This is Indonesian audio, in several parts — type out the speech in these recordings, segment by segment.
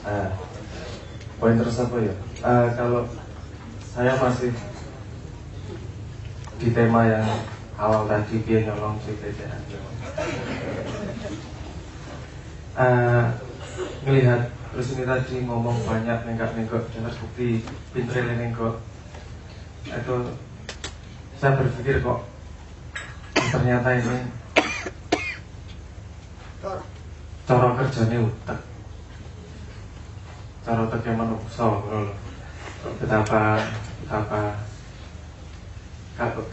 Nah, poin terus apa ya? Kalau saya masih di tema yang awal tadi, dia nyolong si PCN. Ngelihat terus ini tadi ngomong banyak nenggak-nenggok dan terbukti pinternya nenggok, itu saya berpikir kok ternyata ini cara kerjanya utek, cara uteknya menungso loh. Betapa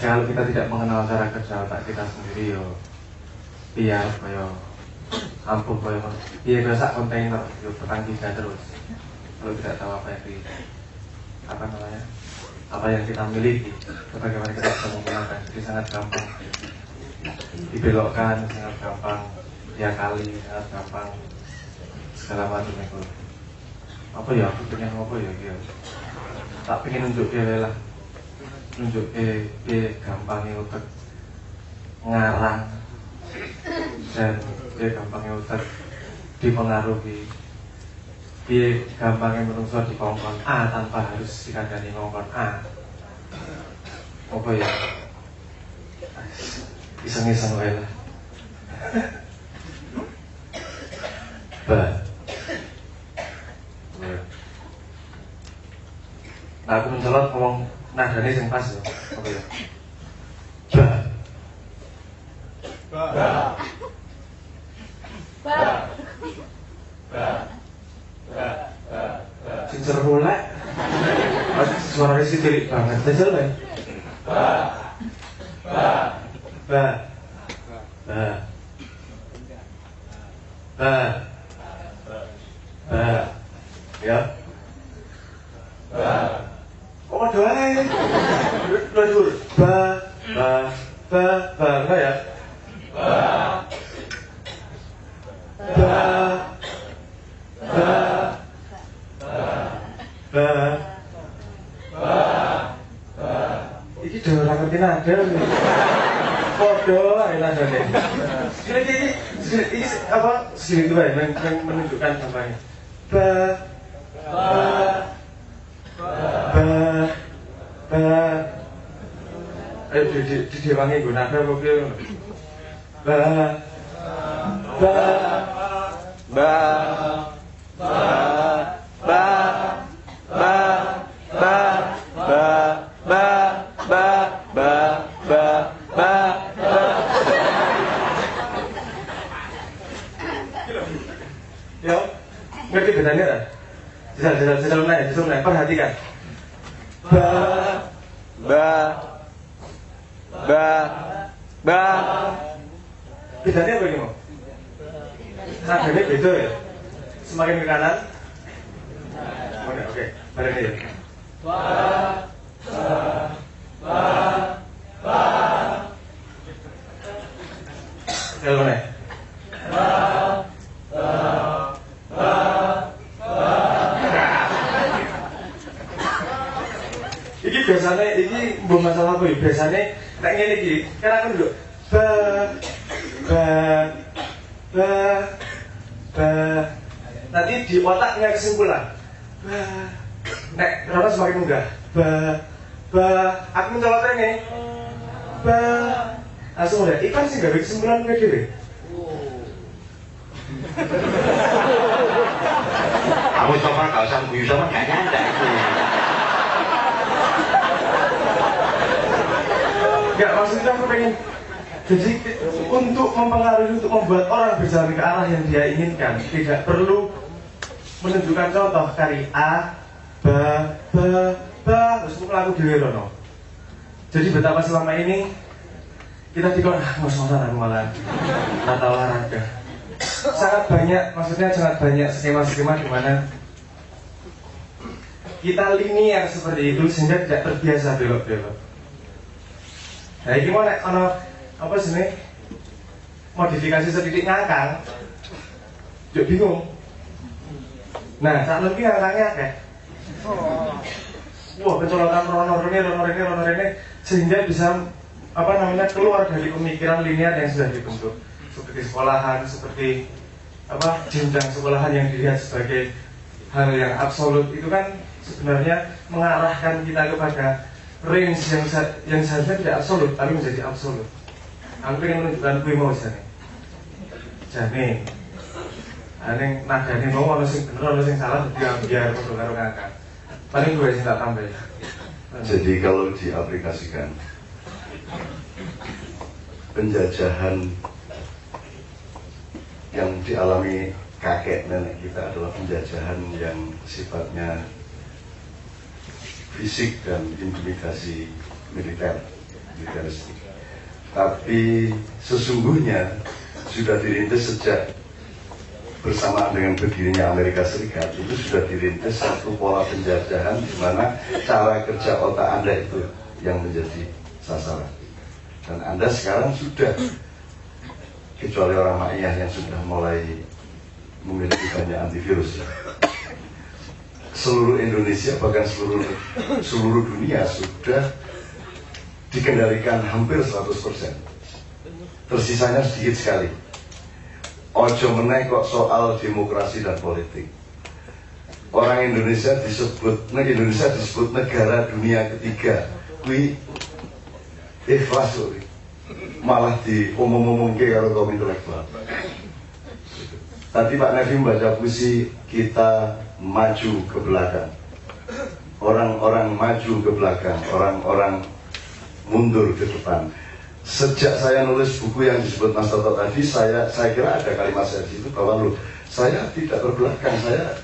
kalau kita tidak mengenal cara kerja otak kita sendiri yo biar kayak ampuh kayak biasa kontainer yo petang tiga terus, kalau tidak tahu apa yang kita miliki, bagaimana kita bisa menggunakan. Jadi sangat gampang dibelokkan, sangat gampang diakali, sangat gampang segala macam itu. Apa ya, aku pengen apa ya gitu, tak pengen nunjuk dia lah, nunjuk dia gampangnya utek ngarang, dan dia gampangnya utek dipengaruhi, dia gampangnya menungso di kongkon A tanpa harus dikandani ngongkon A. Apa ya, iseng-iseng wae lah. Nah, aku mencolot ngomong nadanya yang pas ya. Apa ya? Cincir rolek. Suaranya sih tilik banget. Jajal ya. Ya. Oh, doain. Lur. Enggak ya? Iki udah orang ngerti nada nih. Podo ae nadane. Ini apa? Sini itu yang menunjukkan contohnya. Ayo diwangi gue nada mungkin. Ya, ngerti bedanya kan? Jajal naik, perhatikan. Bedanya apa ini mau? Nadanya beda ya? Semakin ke kanan. Oke, bareng ya. Kalau mana? Ini biasanya, ini bukan masalah apa ya? Biasanya, tak ngene iki, kan aku duduk nanti di otaknya kesimpulan. Nek, kenapa semakin mudah? Aku mencolotnya nih. Langsung udah, ikan sih gak ada kesimpulan kayak gini. Kamu coba gak usah guyu sama gak nyanda itu. Enggak, maksudnya aku pengen, jadi untuk mempengaruhi, untuk membuat orang berjalan ke arah yang dia inginkan, tidak perlu menunjukkan contoh kari A, terus melakukan diri Rono. Jadi betapa selama ini kita tidak ngos-ngosan aku malah tata olahraga. Sangat banyak, maksudnya sangat banyak skema-skema di mana kita linear seperti itu sehingga tidak terbiasa belok-belok. Nah, ini mau apa sih nih? Modifikasi sedikit ngangkang, jadi bingung. Nah, saat lebih ngangkangnya kayak, wah kencolotan rono ini, sehingga bisa keluar dari pemikiran linear yang sudah dibentuk, seperti sekolahan, seperti jenjang sekolahan yang dilihat sebagai hal yang absolut itu kan sebenarnya mengarahkan kita kepada range yang seharusnya tidak absolut tapi menjadi absolut. Aku ingin menunjukkan kui mau jane aneh nadane mau ono sing bener ono sing salah jadi biar padha karo ngakak. Paling gue sih tak tambah. Jadi kalau diaplikasikan penjajahan yang dialami kakek nenek kita adalah penjajahan yang sifatnya fisik dan intimidasi militeristik. Tapi sesungguhnya sudah dirintis sejak bersamaan dengan berdirinya Amerika Serikat. Itu sudah dirintis satu pola penjajahan di mana cara kerja otak Anda itu yang menjadi sasaran. Dan Anda sekarang sudah, kecuali orang Ma'iyah yang sudah mulai memiliki banyak antivirus, seluruh Indonesia bahkan seluruh dunia sudah dikendalikan hampir 100%. Tersisanya sedikit sekali. Ojo meneh kok soal demokrasi dan politik. Orang Indonesia disebut negara dunia ketiga. Kui ikhlas loh. Malah diomong-omongke karo kaum intelektual. Tadi Pak Nevi membaca puisi kita maju ke belakang. Orang-orang maju ke belakang, orang-orang mundur ke depan. Sejak saya nulis buku yang disebut Mas Toto tadi, saya kira ada kalimat saya di situ bahwa saya tidak berbelakang, saya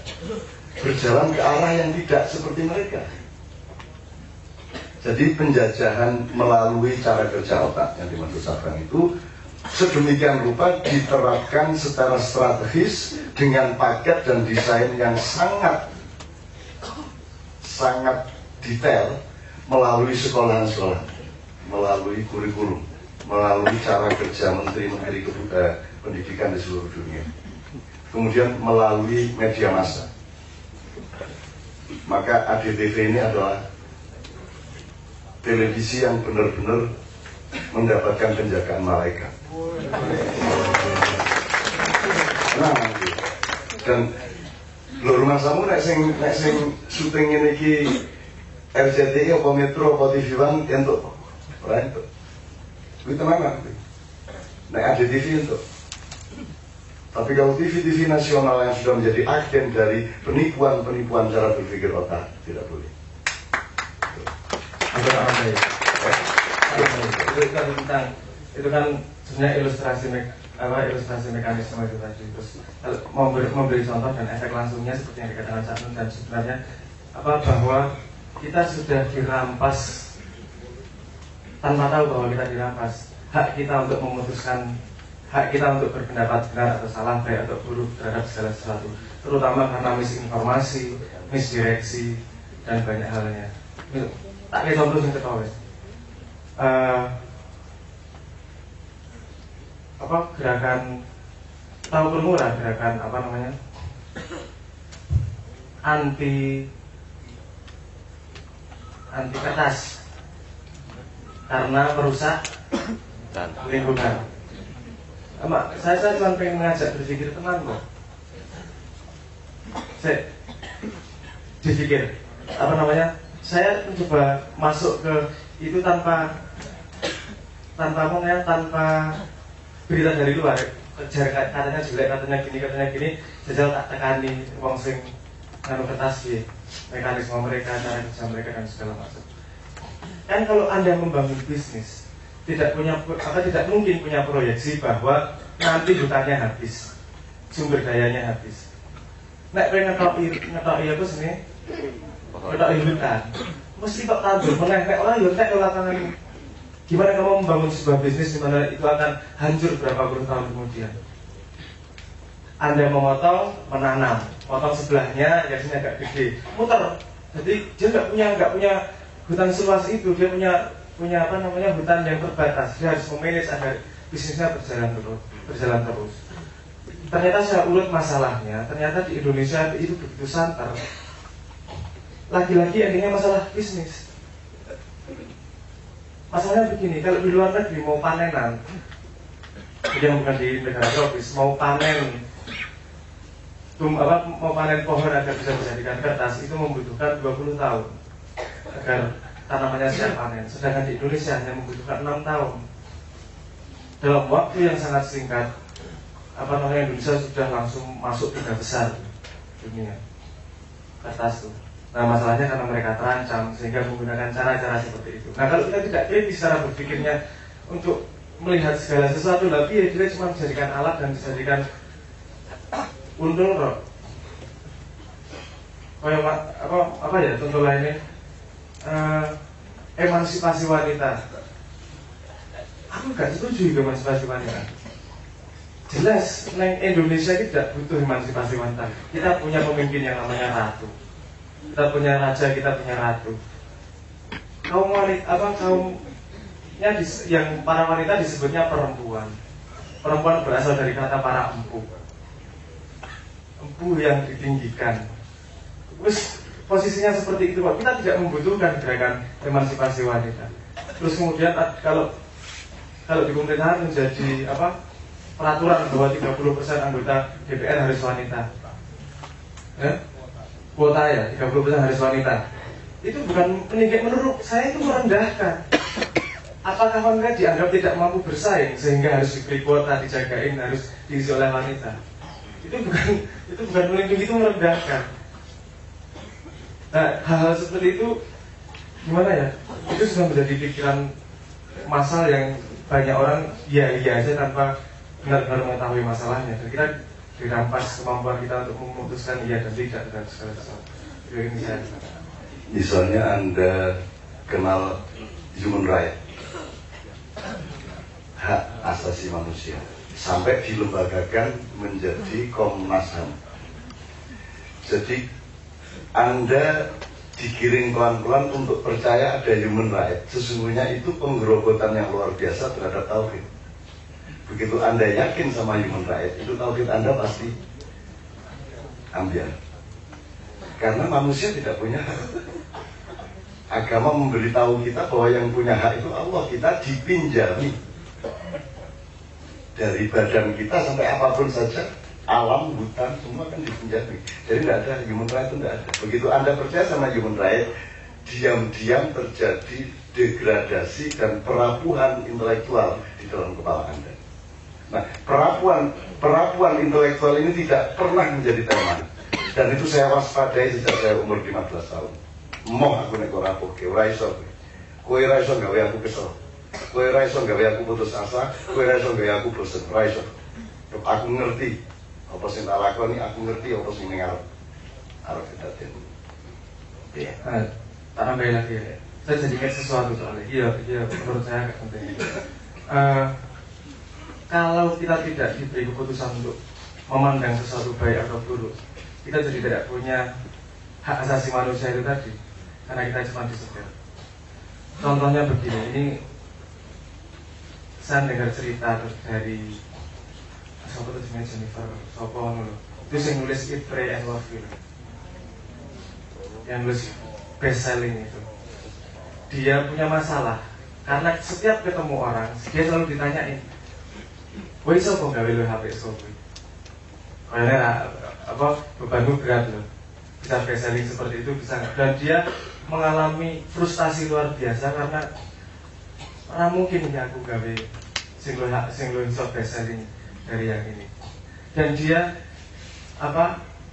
berjalan ke arah yang tidak seperti mereka. Jadi penjajahan melalui cara kerja otak yang dimaksud Safran itu sedemikian rupa diterapkan secara strategis dengan paket dan desain yang sangat detail melalui sekolah-sekolah, melalui kurikulum, melalui cara kerja menteri-menteri pendidikan di seluruh dunia, kemudian melalui media massa. Maka ADTV ini adalah televisi yang benar-benar mendapatkan penjagaan malaikat. Nah, dan lho rumah samu nek sing syuting ini ki RCTI apa Metro apa TV One entuk ora entuk. Kuwi tenanan kuwi. Nek ada TV entuk. Tapi kalau TV nasional yang sudah menjadi agen dari penipuan cara berpikir otak tidak boleh. Itu kan sebenarnya ilustrasi mekanisme itu tadi. Terus memberi contoh dan efek langsungnya seperti yang dikatakan Cak Nun, dan sebenarnya bahwa kita sudah dirampas tanpa tahu bahwa kita dirampas hak kita untuk memutuskan, hak kita untuk berpendapat benar atau salah, baik atau buruk terhadap segala sesuatu, terutama karena misinformasi, misdireksi dan banyak halnya. Tak kayak contoh yang ketawa, gerakan tahu bermurah, gerakan anti kertas karena merusak lingkungan. Saya cuma pengen mengajak berpikir tenang kok. Saya berpikir saya mencoba masuk ke itu tanpa berita dari luar. Katanya jelek, katanya gini, jajal tak tekani wong sing nganu kertas ya, mekanisme mereka, cara kerja mereka dan segala macam. Kan kalau Anda membangun bisnis tidak mungkin punya proyeksi bahwa nanti hutannya habis, sumber dayanya habis. Nek pengen ngetoki apa sini? Ngetoki hutan. Mesti kok tandur meneh nek ora yo entek lapangan. Gimana kamu membangun sebuah bisnis di mana itu akan hancur berapa puluh tahun kemudian? Anda memotong, menanam, potong sebelahnya, yang sini agak gede, muter. Jadi dia nggak punya hutan seluas itu, dia punya hutan yang terbatas. Dia harus memanage agar bisnisnya berjalan terus. Ternyata saya urut masalahnya, ternyata di Indonesia itu begitu santer. Lagi-lagi endingnya masalah bisnis. Masalahnya begini, kalau di luar negeri mau panenan, yang bukan di negara tropis, mau panen mau panen pohon agar bisa dijadikan kertas itu membutuhkan 20 tahun agar tanamannya siap panen. Sedangkan di Indonesia hanya membutuhkan 6 tahun. Dalam waktu yang sangat singkat, Indonesia sudah langsung masuk 3 besar dunia kertas tuh. Nah masalahnya karena mereka terancam sehingga menggunakan cara-cara seperti itu. Nah kalau kita tidak kritis cara berpikirnya untuk melihat segala sesuatu, tapi dia cuma dijadikan alat dan dijadikan untung roh. Kayak apa ya contoh lainnya, emansipasi wanita. Aku gak setuju dengan emansipasi wanita. Jelas, Indonesia tidak butuh emansipasi wanita. Kita punya pemimpin yang namanya ratu. Kita punya raja, kita punya ratu. Kaum wanita, kaumnya yang para wanita disebutnya perempuan. Perempuan berasal dari kata para empu. Empu yang ditinggikan. Terus posisinya seperti itu, Pak. Kita tidak membutuhkan gerakan emansipasi wanita. Terus kemudian kalau di pemerintahan menjadi peraturan bahwa 30% anggota DPR harus wanita. Kuota ya, 30% harus wanita. Itu bukan meningkat, menurut saya itu merendahkan. Apakah wanita dianggap tidak mampu bersaing sehingga harus diberi kuota, dijagain, harus diisi oleh wanita? Itu bukan melindungi, itu merendahkan. Nah, hal-hal seperti itu gimana ya? Itu sudah menjadi pikiran massal yang banyak orang iya aja tanpa benar-benar mengetahui masalahnya. Dan kita dirampas kemampuan kita untuk memutuskan iya dan tidak terhadap segala sesuatu. Misalnya Anda kenal human right, hak asasi manusia, sampai dilembagakan menjadi Komnas HAM. Jadi Anda digiring pelan-pelan untuk percaya ada human right. Sesungguhnya itu penggerobotan yang luar biasa terhadap tauhid. Begitu Anda yakin sama human right, itu tauhid Anda pasti ambil. Karena manusia tidak punya hak. Agama memberitahu kita bahwa yang punya hak itu Allah. Kita dipinjami dari badan kita sampai apapun saja, alam, hutan, semua kan dipinjami. Jadi tidak ada human right, itu tidak ada. Begitu Anda percaya sama human right, diam-diam terjadi degradasi dan perapuhan intelektual di dalam kepala Anda. Nah, perapuan intelektual ini tidak pernah menjadi tema. Dan itu saya waspadai sejak saya umur 15 tahun. Moh aku nek ora rapuhke, ora iso. Kowe ora iso gawe aku kesel. Kowe ora iso gawe aku putus asa, kowe ora iso gawe aku bosen, ora iso. Aku ngerti apa sing tak lakoni, aku ngerti apa sing ning arep kedaden. Iya, tak nambahin lagi ya. Saya jadi kayak sesuatu soalnya. Iya, menurut saya agak penting. Kalau kita tidak diberi keputusan untuk memandang sesuatu baik atau buruk, kita jadi tidak punya hak asasi manusia itu tadi, karena kita cuma disetir. Contohnya begini, ini saya dengar cerita dari siapa tuh namanya Jennifer Sopo itu yang nulis Eat, Pray and Love You, yang nulis best selling itu. Dia punya masalah karena setiap ketemu orang dia selalu ditanyain, "Woi sopo gawe lu HP sopo?" Kayaknya bebanmu berat loh, bisa best selling seperti itu bisa nggak? Dan dia mengalami frustasi luar biasa karena mungkin ya aku gawe sing lo iso best selling dari yang ini. Dan dia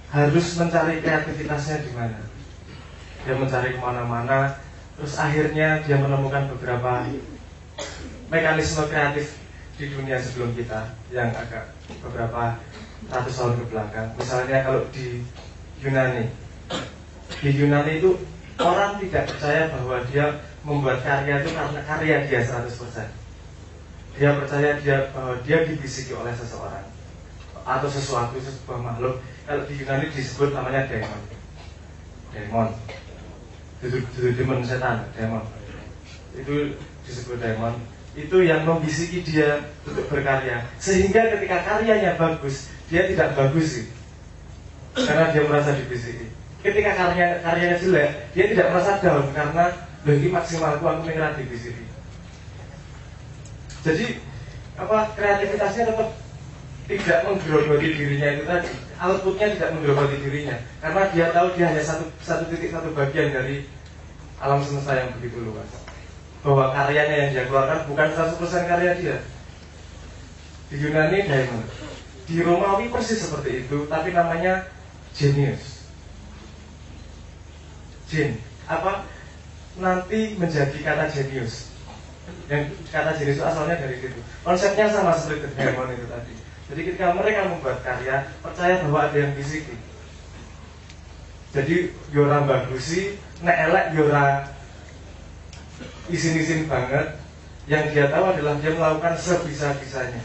harus mencari kreativitasnya di mana. Dia mencari kemana-mana, terus akhirnya dia menemukan beberapa mekanisme kreatif di dunia sebelum kita yang agak beberapa ratus tahun ke belakang. Misalnya kalau di Yunani itu orang tidak percaya bahwa dia membuat karya itu karena karya dia 100%. Dia percaya bahwa dia dibisiki oleh seseorang atau sesuatu, sebuah makhluk. Kalau di Yunani disebut namanya demon. Itu demon, setan, demon. Itu disebut demon. Itu yang membisiki dia untuk berkarya, sehingga ketika karyanya bagus, dia tidak bagus sih, karena dia merasa dibisiki. Ketika karyanya jelek, dia tidak merasa down karena bagi maksimalku aku mengira dibisiki. Jadi kreativitasnya tetap tidak menggerogoti dirinya itu tadi, outputnya tidak menggerogoti dirinya, karena dia tahu dia hanya satu titik, satu bagian dari alam semesta yang begitu luas, bahwa karyanya yang dia keluarkan bukan 100% karya dia. Di Yunani diamond, di Romawi persis seperti itu, tapi namanya genius. Apa nanti menjadi kata genius. Yang kata genius itu asalnya dari situ. Konsepnya sama seperti diamond itu tadi. Jadi ketika mereka membuat karya, percaya bahwa ada yang bisiki. Jadi yora bagusi, nek elek yora isin-isin banget. Yang dia tahu adalah dia melakukan sebisa-bisanya.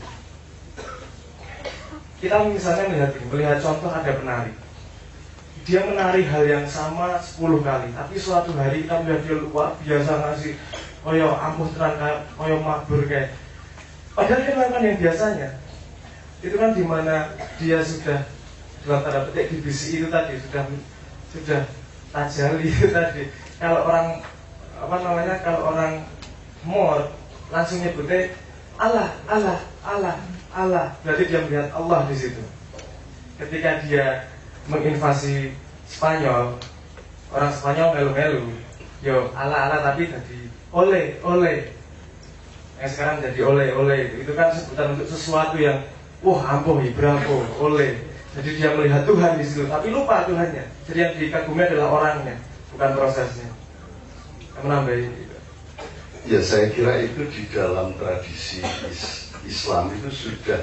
Kita misalnya melihat contoh ada penari. Dia menari hal yang sama 10 kali, tapi suatu hari kita melihat dia luar biasa ngasih koyo ampuh tenan koyo mabur kayak. Padahal dia melakukan yang biasanya. Itu kan dimana dia sudah dalam tanda petik di bisi itu tadi sudah tajali itu tadi. Kalau orang kalau orang mor langsung nyebutnya Allah. Berarti dia melihat Allah di situ. Ketika dia menginvasi Spanyol, orang Spanyol melu-melu, yo Allah tapi jadi oleh. Yang sekarang jadi oleh. Itu kan sebutan untuk sesuatu yang ampuh, bravo, oleh. Jadi dia melihat Tuhan di situ, tapi lupa Tuhannya. Jadi yang dikagumi adalah orangnya, bukan prosesnya. Kamu nambahin gitu. Ya, saya kira itu di dalam tradisi Islam itu sudah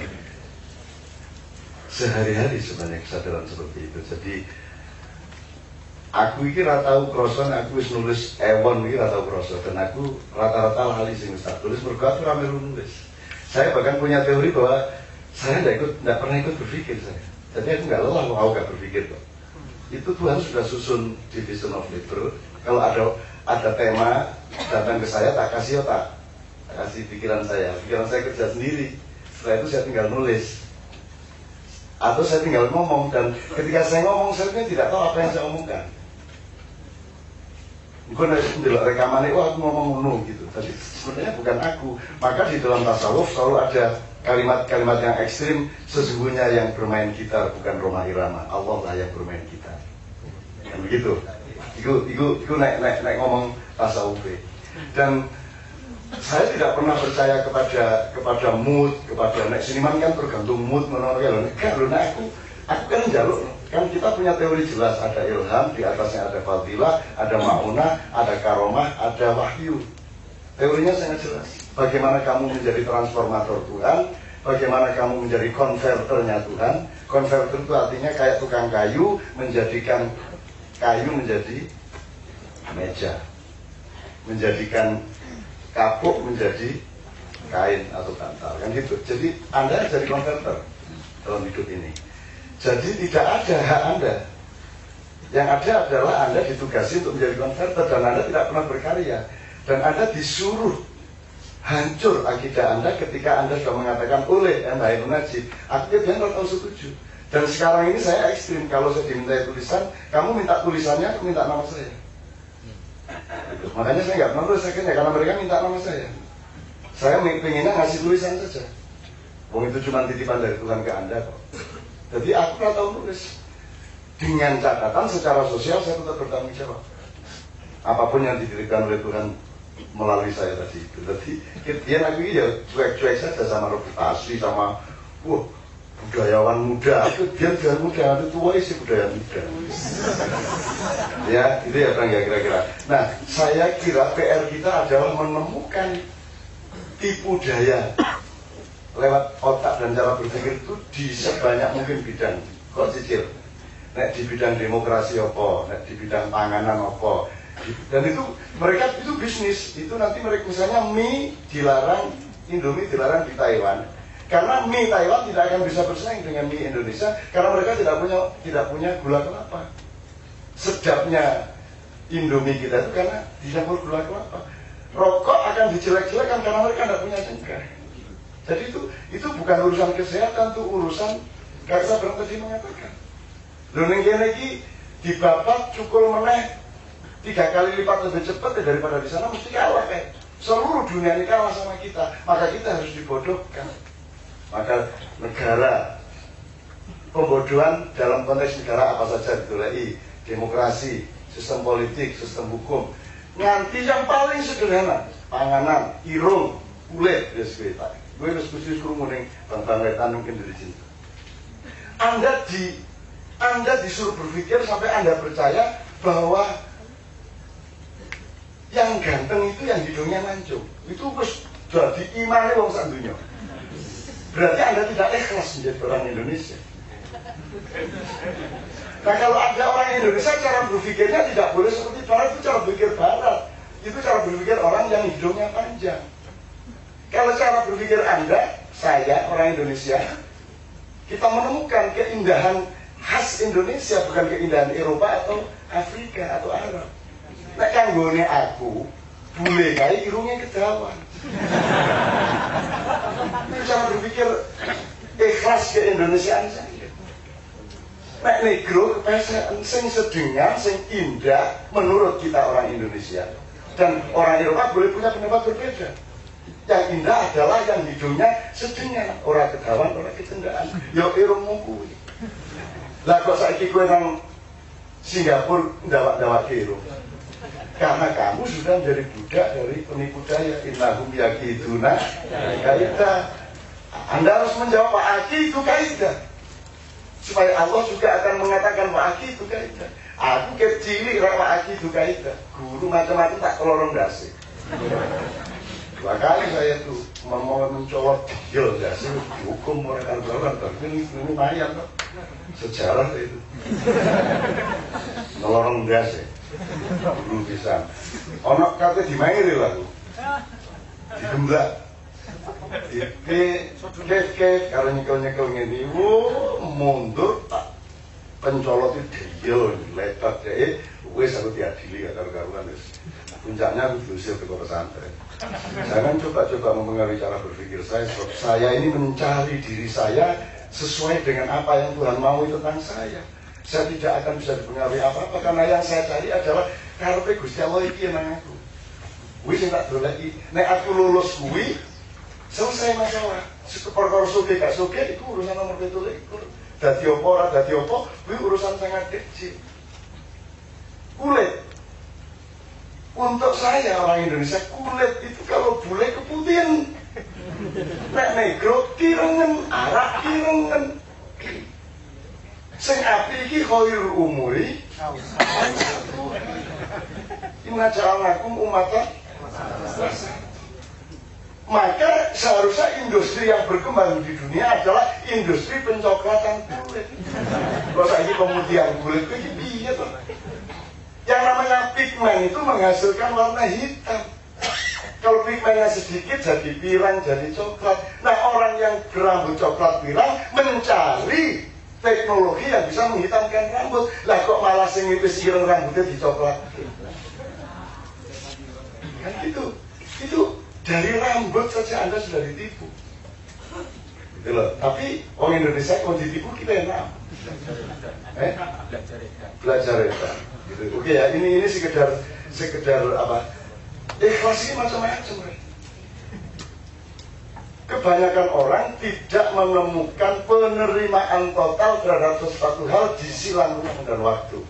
sehari-hari sebenarnya kesadaran seperti itu. Jadi aku ini tahu kroson, aku wis nulis ewon ini tahu kroson, dan aku rata-rata lali sing wis tak tulis mergo aku rame nulis. Saya bahkan punya teori bahwa saya tidak pernah ikut berpikir saya. Jadi aku nggak lelah kalau aku nggak berpikir kok. Itu Tuhan sudah susun division of labor. Kalau ada tema datang ke saya, tak kasih pikiran saya kerja sendiri. Setelah itu saya tinggal nulis atau saya tinggal ngomong, dan ketika saya ngomong saya tidak tahu apa yang saya omongkan. Bukan dari rekaman itu aku ngomong gitu. Tapi sebenarnya bukan aku. Maka di dalam tasawuf selalu ada kalimat-kalimat yang ekstrim. Sesungguhnya yang bermain gitar bukan Rhoma Irama, Allah lah yang bermain gitar. Kan begitu. Iku naik ngomong tasawuf. Dan saya tidak pernah percaya kepada mood, kepada nek seniman kan tergantung mood menurut ya. Enggak lho, aku kan njaluk. Kan kita punya teori jelas, ada ilham, di atasnya ada fadilah, ada ma'unah, ada karomah, ada wahyu. Teorinya sangat jelas. Bagaimana kamu menjadi transformator Tuhan, bagaimana kamu menjadi konverternya Tuhan. Konverter itu artinya kayak tukang kayu, menjadikan kayu menjadi meja, menjadikan kapuk menjadi kain atau bantal, kan gitu. Jadi Anda jadi konverter dalam hidup ini. Jadi tidak ada hak Anda. Yang ada adalah Anda ditugasi untuk menjadi konverter, dan Anda tidak pernah berkarya. Dan Anda disuruh hancur akidah Anda ketika Anda sudah mengatakan oleh Mbak Najib, akhirnya dia nggak tahu setuju. Dan sekarang ini saya ekstrim, kalau saya diminta tulisan, kamu minta tulisannya, aku minta nama saya. Gitu. Makanya saya nggak menulis akhirnya, karena mereka minta nama saya. Saya pengennya ngasih tulisan saja. Wong itu cuma titipan dari Tuhan ke Anda kok. Jadi aku nggak tahu nulis. Dengan catatan secara sosial saya tetap bertanggung jawab. Apapun yang diberikan oleh Tuhan melalui saya tadi itu. Jadi dia lagi ya cuek-cuek saja sama reputasi, sama budayawan muda. Dia budayawan muda, itu tua sih budayawan muda. Ya, itu ya Bang ya kira-kira. Nah, saya kira PR kita adalah menemukan tipu daya lewat otak dan cara berpikir itu di sebanyak mungkin bidang. Kok cicil? Nek di bidang demokrasi apa, nek di bidang panganan apa. Dan itu mereka itu bisnis. Itu nanti mereka misalnya mie dilarang, Indomie dilarang di Taiwan. Karena mie Taiwan tidak akan bisa bersaing dengan mie Indonesia karena mereka tidak punya gula kelapa. Sedapnya Indomie kita itu karena dicampur gula kelapa. Rokok akan dijelek-jelekan karena mereka tidak punya cengkeh. Jadi itu bukan urusan kesehatan, itu urusan kayak saya tadi mengatakan. Lho ning kene iki dibabat cukul meneh 3 kali lipat lebih cepat daripada di sana, mesti kalah seluruh dunia ini kalah sama kita, maka kita harus dibodohkan. Maka negara, pembodohan dalam konteks negara apa saja ditulai, demokrasi, sistem politik, sistem hukum. Nganti yang paling sederhana, panganan, irung, kulit, ya sebetulnya. Gue harus khusus kerumuh nih, bang-bang wetan mungkin dari cinta. Anda disuruh berpikir sampai Anda percaya bahwa yang ganteng itu yang hidungnya mancung. Itu terus jadi imannya wong sak dunya. Berarti Anda tidak ikhlas menjadi orang Indonesia. Nah kalau ada orang Indonesia cara berpikirnya tidak boleh seperti Barat, itu cara berpikir Barat. Itu cara berpikir orang yang hidungnya panjang. Kalau cara berpikir Anda, saya orang Indonesia, kita menemukan keindahan khas Indonesia, bukan keindahan Eropa atau Afrika atau Arab. Nah kanggone aku, bule kayak irungnya kedawan. Itu cara berpikir ikhlas ke-Indonesiaan saya. Nek negro kepesaan sing sedengan, sing indah menurut kita orang Indonesia. Dan orang Eropa boleh punya pendapat berbeda. Yang indah adalah yang hidungnya sedengan, orang kedawan, orang ketendaan. Ya irungmu kuwi. Lah kok saiki kowe nang Singapura ndawak-ndawak irung. Karena kamu sudah menjadi budak dari penipu daya. Innahum yakiduna kaidah. Anda harus menjawab Pak Aki itu kaidah. Supaya Allah juga akan mengatakan Pak Aki itu kaidah. Aku kecil Pak Aki itu kaidah. Guru macam-macam tak kelorong dasi. 2 kali saya tuh mau mencolot yo dasi dihukum oleh kawan-kawan. Tapi ini lumayan kok. Sejarah itu. Ngelorong dasi. Belum bisa. Ono kate dimairi lah tuh. Digemblak. Kek karo nyekel-nyekel ngene mundur tak pencolot itu dia letak deh wis aku diadili karo-karuan wis. Puncaknya aku diusir ke pesantren. Jangan coba-coba mempengaruhi cara berpikir saya. Saya ini mencari diri saya sesuai dengan apa yang Tuhan mau tentang saya. Saya tidak akan bisa dipengaruhi apa-apa karena yang saya cari adalah karepe Gusti Allah iki nang aku. Kuwi sing tak goleki. Nek aku lulus kuwi selesai masalah. Perkara suge gak suge itu urusan nomor 17. Dadi apa ora dadi apa kuwi urusan sangat kecil. Kulit. Untuk saya orang Indonesia kulit itu kalau bule keputihan. Nek negro kirengen, arak kirengen. Sing api iki khairul umuri. Inna ja'alnakum ummatan. Maka seharusnya industri yang berkembang di dunia adalah industri pencoklatan kulit. Kalau saiki pemutihan kulit itu piye toh? Yang namanya pigmen itu menghasilkan warna hitam. Kalau pigmennya sedikit jadi pirang, jadi coklat. Nah orang yang berambut coklat pirang mencari teknologi yang bisa menghitamkan rambut. Lah kok malah sing wis ireng rambutnya dicoklat. Kan itu dari rambut saja Anda sudah ditipu. Gitu loh. Tapi orang Indonesia kalau ditipu kita enak. Belajar ya. Gitu. Oke ya, ini sekedar apa? Ikhlas ini macam-macam. Kebanyakan orang tidak menemukan penerimaan total terhadap sesuatu hal di silang dan waktu.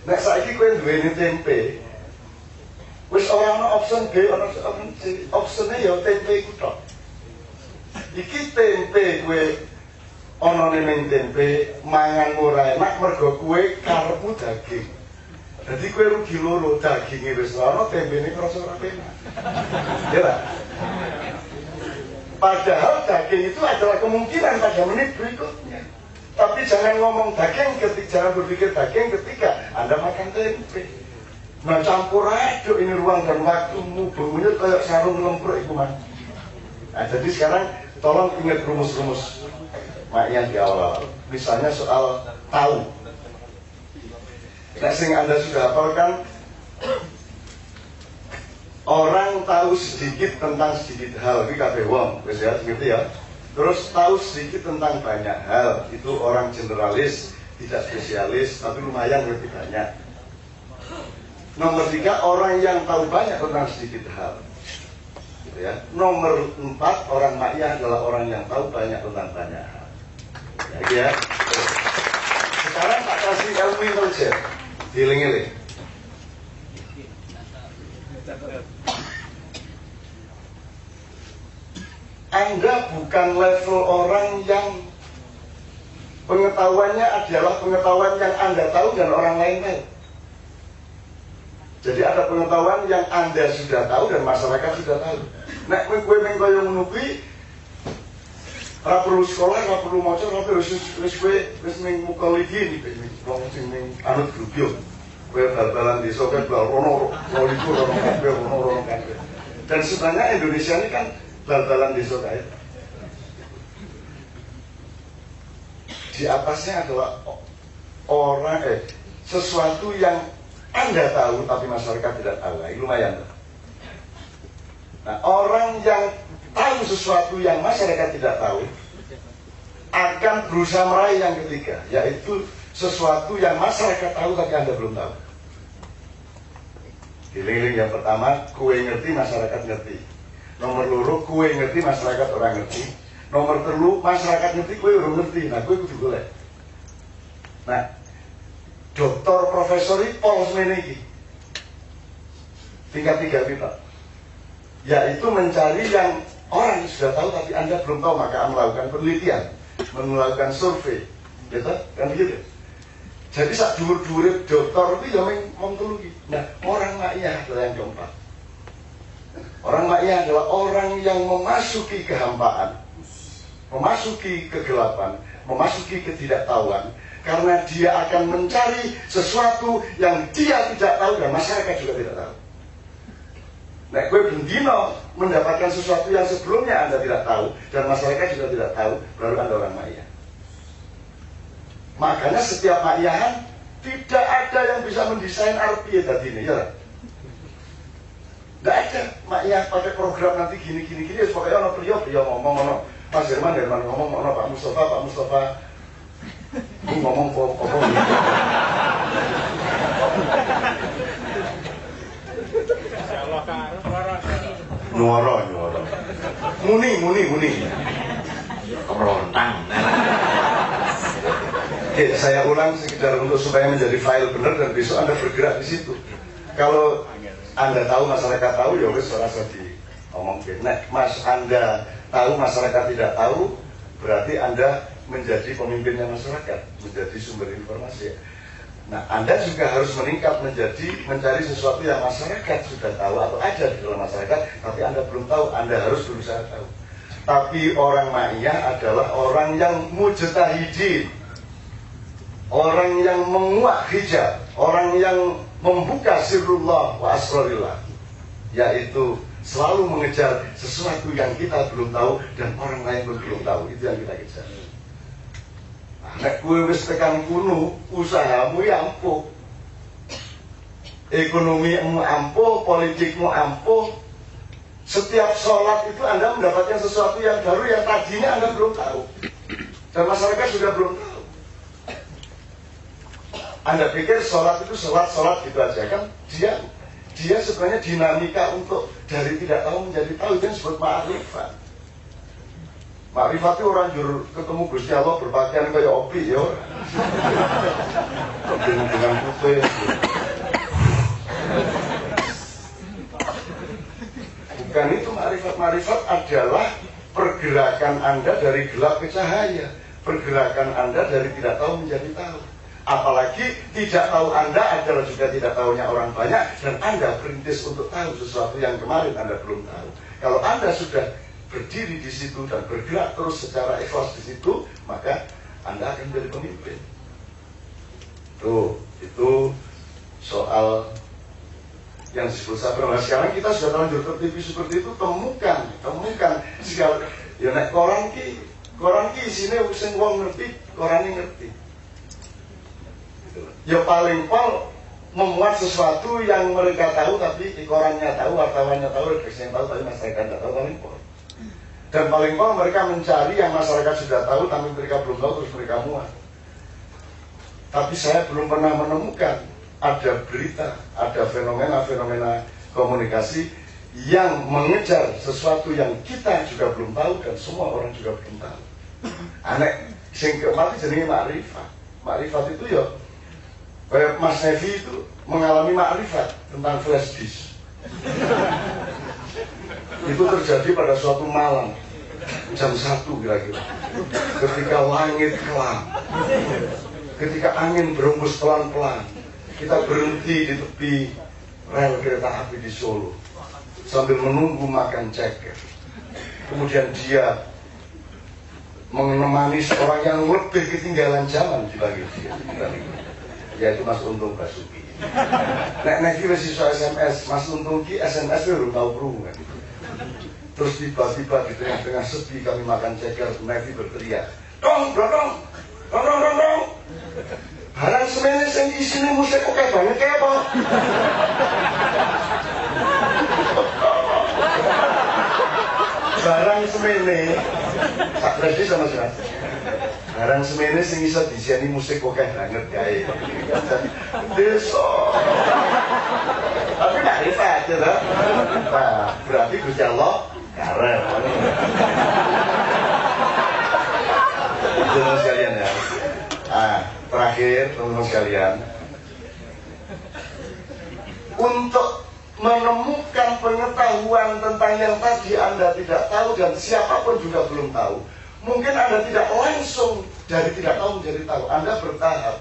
Nek saiki kowe duweni tempe, wis ora ana option B, ana option C. Opsione ya tempe iku tok. Iki tempe kowe ana ning tempe mangan ora enak mergo kowe karepmu daging. Dadi kowe rugi loro, daginge wis ana, tempene krasa ora penak. Ya lah. Padahal daging itu adalah kemungkinan pada menit berikutnya. Tapi jangan ngomong daging jangan berpikir daging ketika Anda makan tempe. Nah campur aduk ini ruang dan waktumu, baunya kayak sarung lemprek itu man. Nah jadi sekarang tolong ingat rumus-rumus maknya di awal-awal. Misalnya soal tahu. Nah sing Anda sudah hafalkan, orang tahu sedikit tentang sedikit hal, ini kabeh wong, wis ya, gitu ya. Terus tahu sedikit tentang banyak hal, itu orang generalis, tidak spesialis, tapi lumayan lebih banyak. Nomor 3, orang yang tahu banyak tentang sedikit hal. gitu ya. Nomor 4, orang ma'iyah adalah orang yang tahu banyak tentang banyak hal. Ya. Sekarang tak kasih ilmu intelijen, dieling-eling. Anda bukan level orang yang pengetahuannya adalah pengetahuan yang Anda tahu dan orang lain tahu. Jadi ada pengetahuan yang Anda sudah tahu dan masyarakat sudah tahu. Nek kowe mung kaya ngono kuwi ora perlu sekolah, ora perlu maca, ora perlu wis kowe wis ning mukalidi iki wong sing ning anut grup. Kowe bal-balan desa kan bal rono liku rono kabeh rono kabeh. Dan sebenarnya Indonesia ini kan bal-balan desa kae. Di atasnya adalah orang sesuatu yang Anda tahu tapi masyarakat tidak tahu. Ini lumayan. Nah, orang yang tahu sesuatu yang masyarakat tidak tahu akan berusaha meraih yang ketiga, yaitu sesuatu yang masyarakat tahu tapi Anda belum tahu. Dililing yang pertama, kue ngerti masyarakat ngerti. Nomor loro, kue ngerti masyarakat orang ngerti. Nomor telu, masyarakat ngerti kue orang ngerti. Nah, kue kudu golek. Nah, doktor profesor ini pol semene iki. Tingkat 3 kita. Yaitu mencari yang orang sudah tahu tapi Anda belum tahu, maka melakukan penelitian, melakukan survei. Gitu? Kan begitu? Jadi sak dhuwur-dhuwure dokter itu ya mung telu iki. Nah, orang ma'iyah adalah yang keempat. Orang ma'iyah adalah orang yang memasuki kehampaan, memasuki kegelapan, memasuki ketidaktahuan, karena dia akan mencari sesuatu yang dia tidak tahu dan masyarakat juga tidak tahu. Nah, gue bendino mendapatkan sesuatu yang sebelumnya Anda tidak tahu dan masyarakat juga tidak tahu, baru Anda orang ma'iyah. Makanya setiap ma'iyahan tidak ada yang bisa mendesain RP tadi ini, ya. Tidak ada ma'iyah pakai program nanti gini, supaya ono priyo ngomong, ono Mas Herman ngomong, ono Pak Mustafa ngomong apa nyuara muni kemerontang. Oke, saya ulang sekedar untuk supaya menjadi file benar dan besok Anda bergerak di situ. Kalau Anda tahu masyarakat tahu, ya wis rasa diomong. Nek Mas Anda tahu masyarakat tidak tahu, berarti Anda menjadi pemimpinnya masyarakat, menjadi sumber informasi. Nah, Anda juga harus meningkat menjadi mencari sesuatu yang masyarakat sudah tahu atau ada di dalam masyarakat, tapi Anda belum tahu. Anda harus berusaha tahu. Tapi orang ma'iyah adalah orang yang mujtahidin, orang yang menguak hijab, orang yang membuka sirrullah wa asrarillah, yaitu selalu mengejar sesuatu yang kita belum tahu dan orang lain pun belum tahu. Itu yang kita kejar. Nek kowe wis tekan kuno, usahamu ya ampuh, ekonomimu ampuh, politikmu ampuh. Setiap sholat itu Anda mendapatkan sesuatu yang baru yang tadinya Anda belum tahu dan masyarakat juga belum tahu. Anda pikir sholat itu sholat gitu aja kan? Dia sebenarnya dinamika untuk dari tidak tahu menjadi tahu, itu yang disebut ma'rifat. Ma'rifat itu orang jur ketemu Gusti Allah berpakaian kayak opi ya. Dengan putih. Bukan itu ma'rifat. Ma'rifat adalah pergerakan Anda dari gelap ke cahaya, pergerakan Anda dari tidak tahu menjadi tahu. Apalagi tidak tahu Anda adalah juga tidak tahunya orang banyak, dan Anda perintis untuk tahu sesuatu yang kemarin Anda belum tahu. Kalau Anda sudah berdiri di situ dan bergerak terus secara ikhlas di situ, maka Anda akan menjadi pemimpin. Tuh, itu soal yang disebut sabar. Nah, sekarang kita sudah terlanjur tertipu seperti itu, temukan segala. Ya nek koran ki isine sing wong ngerti, korane ngerti. Ya paling pol memuat sesuatu yang mereka tahu tapi korannya tahu, wartawannya tahu, redaksinya tahu, tapi masyarakat tidak tahu, paling pol. Dan paling pol mereka mencari yang masyarakat sudah tahu tapi mereka belum tahu, terus mereka muat. Tapi saya belum pernah menemukan ada berita, ada fenomena-fenomena komunikasi yang mengejar sesuatu yang kita juga belum tahu dan semua orang juga belum tahu. Anek sing keempat jenenge makrifat. Makrifat itu ya kayak Mas Nevi itu mengalami makrifat tentang flash disk. Itu terjadi pada suatu malam jam 1 kira-kira, ketika langit kelam, ketika angin berembus pelan-pelan, kita berhenti di tepi rel kereta api di Solo sambil menunggu makan ceker. Kemudian dia menemani seorang yang lebih ketinggalan zaman dipanggil dia, yaitu Mas Untung Basuki. Nek wis iso SMS, Mas Untung ki SMS belum tahu krungu kan. Terus tiba-tiba di tengah-tengah sepi kami makan ceker, Nevi berteriak, dong, barang semene sing isine musik kok kayak banget kayak apa? Barang semene, tak berarti sama siapa? Barang semene sing iso diseni musik kok kayak banget kayak. Deso. Tapi nggak rifat, ya toh? Nah, berarti Gusti Allah karep. Teman-teman sekalian ya. Terakhir teman-teman sekalian, untuk menemukan pengetahuan tentang yang tadi Anda tidak tahu dan siapapun juga belum tahu, mungkin Anda tidak langsung dari tidak tahu menjadi tahu. Anda bertahap.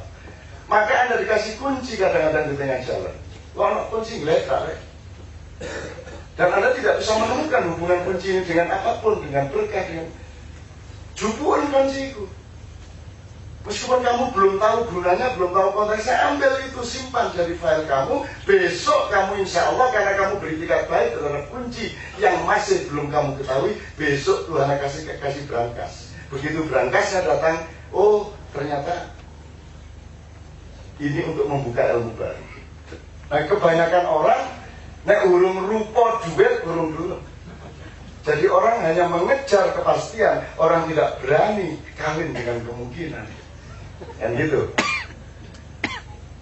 Maka Anda dikasih kunci kadang-kadang di tengah jalan. Kalau kunci geletak, dan Anda tidak bisa menemukan hubungan kunci ini dengan apapun, dengan berkah, dengan jupuan kunciku. Meskipun kamu belum tahu gunanya, belum tahu konteksnya, ambil itu, simpan jadi file kamu. Besok kamu insya Allah, karena kamu beritikat baik terhadap kunci yang masih belum kamu ketahui, besok Tuhan akan kasih berangkas. Begitu berangkasnya datang, oh ternyata ini untuk membuka ilmu baru. Nah kebanyakan orang nek urung rupa duit urung dulu. Jadi orang hanya mengejar kepastian, orang tidak berani kawin dengan kemungkinan. Kan gitu.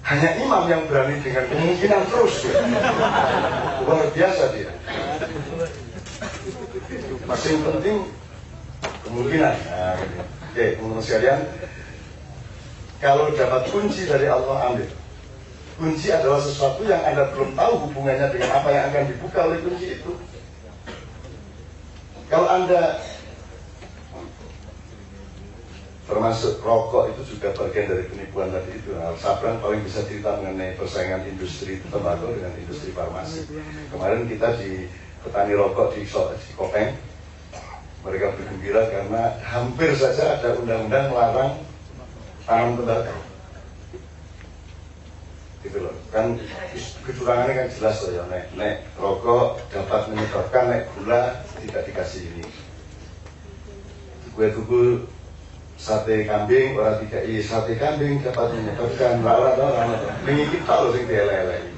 Hanya imam yang berani dengan kemungkinan terus. Ya. Luar biasa dia. Masih penting kemungkinan. Nah, oke, teman-teman sekalian, kalau dapat kunci dari Allah, ambil. Kunci adalah sesuatu yang Anda belum tahu hubungannya dengan apa yang akan dibuka oleh kunci itu. Kalau Anda, termasuk rokok itu juga bagian dari penipuan tadi itu. Nah, Sabrang paling bisa cerita mengenai persaingan industri tembakau dengan industri farmasi. Kemarin kita di petani rokok di Kopeng, mereka bergembira karena hampir saja ada undang-undang melarang tanam tembakau. Gitu loh, kan kecurangannya kan jelas loh ya, nek rokok dapat menyebabkan nek gula tidak dikasih ini. Gue tuku sate kambing, orang tidak sate kambing dapat menyebabkan lara-lara, ini kita loh sing dielek-elek.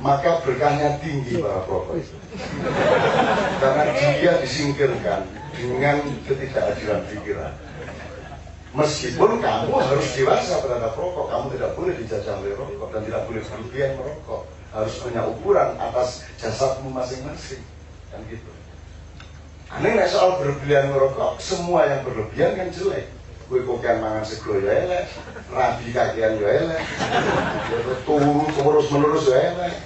Maka berkahnya tinggi para perokok itu, karena dia disingkirkan dengan ketidakadilan pikiran. Meskipun kamu harus dewasa terhadap rokok, kamu tidak boleh dijajah oleh rokok dan tidak boleh berlebihan merokok. Harus punya ukuran atas jasadmu masing-masing, kan gitu. Aneh nek soal berlebihan merokok, semua yang berlebihan kan jelek. Gue kokian mangan sego ya elek, rabi kakian ya elek, turu terus-menerus ya elek.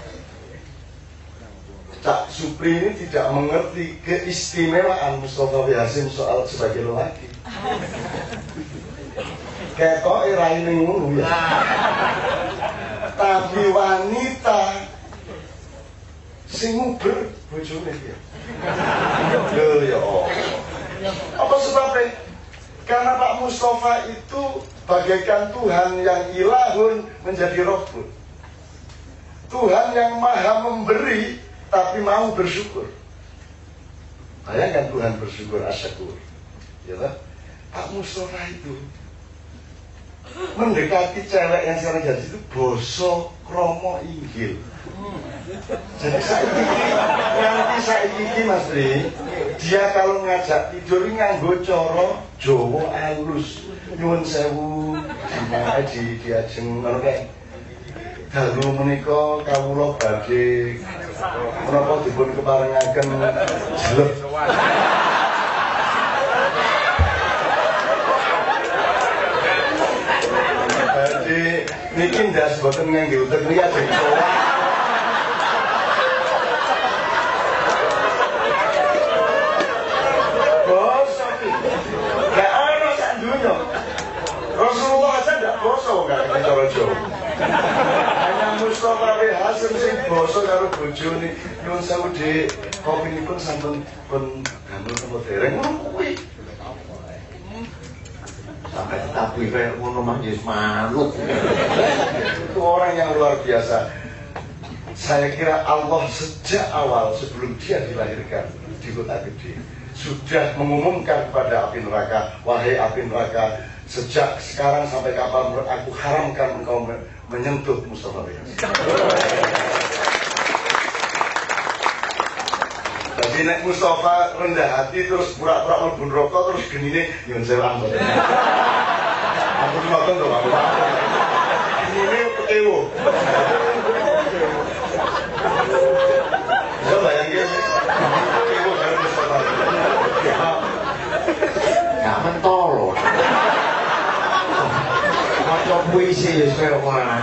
Cak Supri ini tidak mengerti keistimewaan Mustafa Yasin soal sebagai lelaki. Ketok raine ngono ya. Tapi wanita sing nguber bojone dia. Lho ya Allah. Apa sebabnya? Karena Pak Mustafa itu bagaikan Tuhan yang ilahun menjadi Rabbun. Tuhan yang maha memberi tapi mau bersyukur. Bayangkan Tuhan bersyukur asyakur. Ya kan? Pak Mustafa itu mendekati cewek yang sekarang jadi itu boso kromo inggil. Jadi saiki Mas Tri, dia kalau ngajak tidur nganggo cara Jawa alus. Nyuwun sewu diajeng ngono kae. Dalu menika kawula badhe menapa dipun keparengaken jelek. Jadi niki ndas boten ngangge utek liya jadi sowan. Rasulullah aja ndak boso kan cara Jawa. Hanya Mustafa bin Hasim sing boso karo bojone. Nyuwun sewu Dik, kopinipun sampun pun damel napa dereng ngono kuwi. Sampai tetapi kayak ngono mah wis manut. Itu orang yang luar biasa. Saya kira Allah sejak awal sebelum dia dilahirkan di kota gede sudah mengumumkan kepada api neraka, wahai api neraka, sejak sekarang sampai kapanpun aku haramkan engkau menyentuh Mustafa bin Hasim. Jadi nek Mustafa rendah hati terus pura-pura mlebu neraka terus genine nyun sewu mboten. Aku nonton to aku. Genine pekewo. Bisa bayangin pekewo karo Mustafa. Gak mentolo. Maca puisi wis koyo ngono.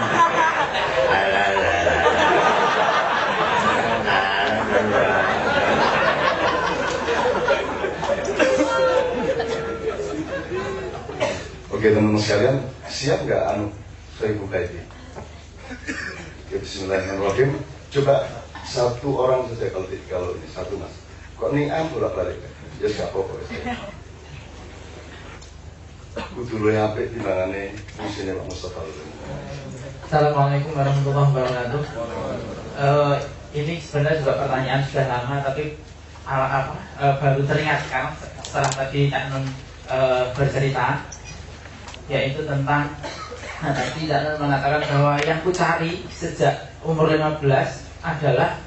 Oke teman-teman sekalian, siap nggak saya buka ini? Oke, bismillahirrahmanirrahim. Coba satu orang saja kalau ini satu mas. Kok niam bolak-balik? Ya nggak apa-apa. Kudu luwih apik timbangane fungsine Pak Mustafa. Assalamualaikum warahmatullahi wabarakatuh. Ini sebenarnya juga pertanyaan sudah lama, tapi baru teringat sekarang setelah tadi Cak Nun bercerita, yaitu tentang tadi Cak Nun mengatakan bahwa yang ku cari sejak umur 15 adalah